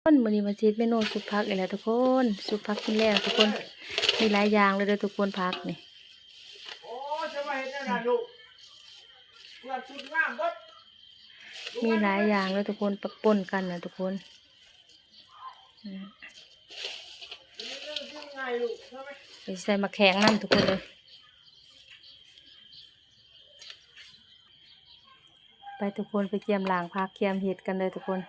มื้อนี้มาเฮ็ดเมนูซุปผักอีกแล้วทุกคนซุปผักกินแล้วทุกคนมีหลายอย่างเลยเด้อทุกคนผักนี่โอ้จะมาเห็นอะไรลูกเพื่อนชุดงามเบิดมีหลายอย่างเลยทุกคนปะป่นกันนะทุกคนไงลูกทำไมไปใส่มะแขงน้ำทุกคนเลยไปทุกคนไปเกี่ยมล้างผักเกี่ยมเห็ดกันเลยทุกคน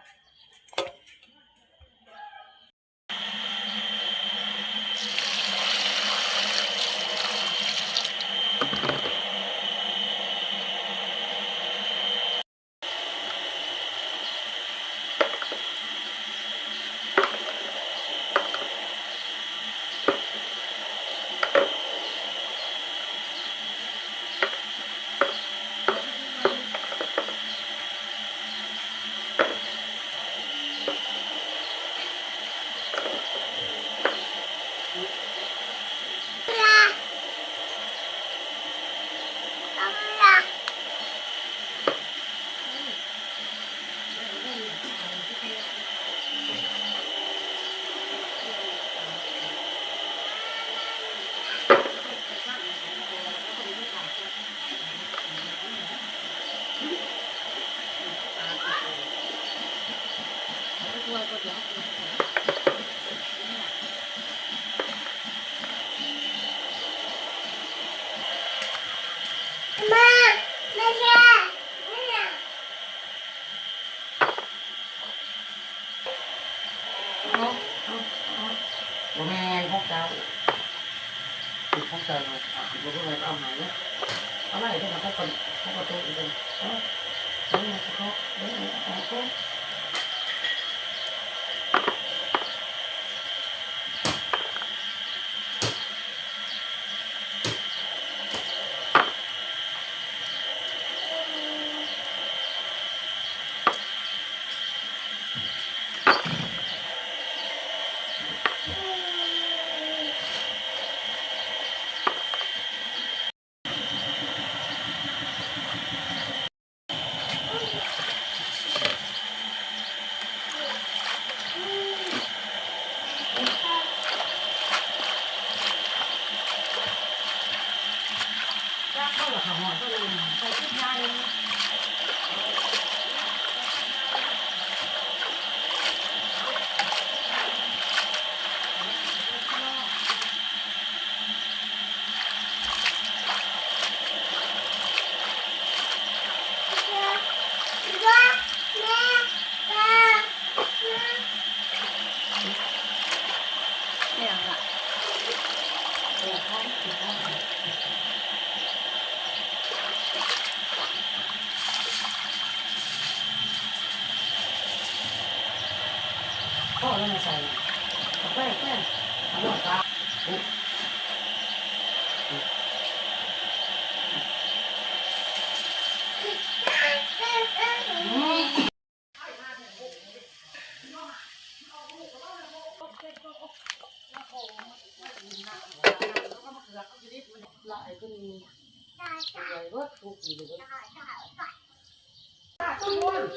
บ่แม่ของเจ้าติดของเจ้าเลยบ่รู้อะไรก็เอาไหนเนี่ยเอาไหนที่มันเขาคนเขาประตูอีกเลยเอาเอาเนี่ยเขาเอาเข้าหลักหอก็เลยใส่ชุดยาเลยไม่เอาละพ่อแล้วมาใส่แป้งเอาหมดตาlại cái người vớt thuộc gì được không luôn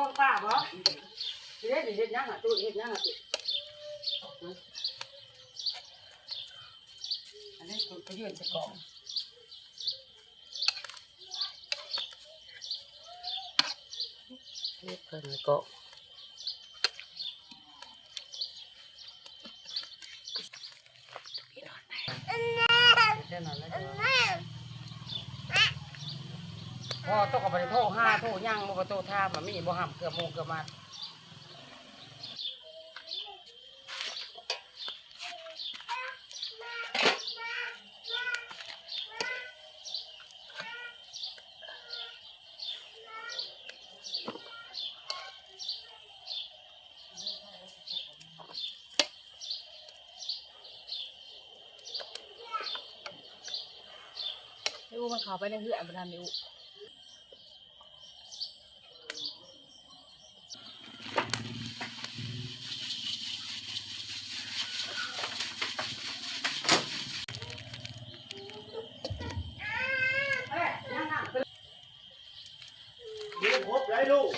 bông pha bó thế thì hết nhang à tôi hết nhang à chị anh ấy tôi cái gì sẽ có hết cần cóพอต้องกับไปโทษห้าโทษย่างโมกโตท่าแบบมีบ่ห้ามเกือบโมเกือบมา อูมันเข้าไปในเหือนบ่ทันได้อูครบได้ลูก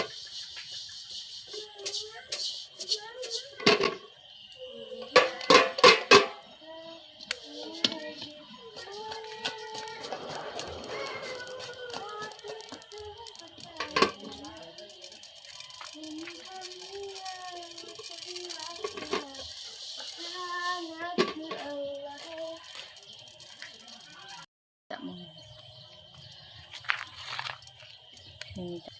จะมึงนี่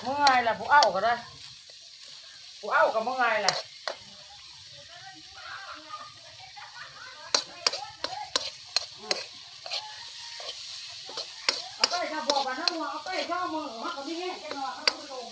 เมื่อไงล่ะผู้เอาก็ได้ผู้เอากับเมื่อไงล่ะเอาไปถ้าบอกว่าถ้าหัวเอาไปเข้ามือเขาก็ไม่แห้งแค่นอนเขาก็ลง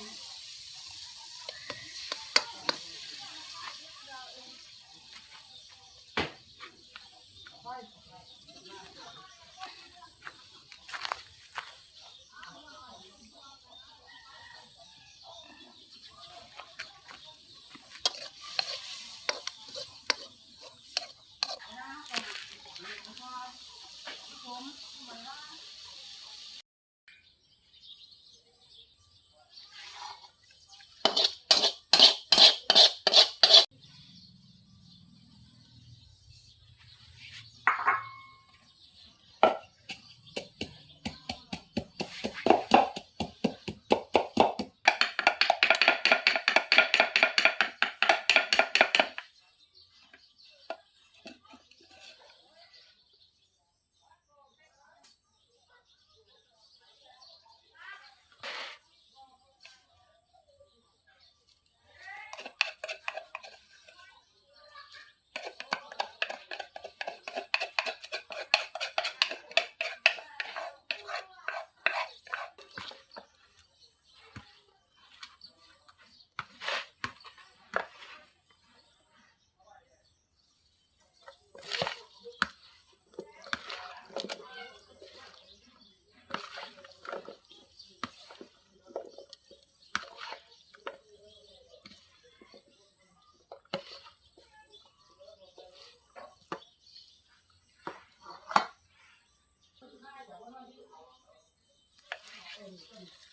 เป็น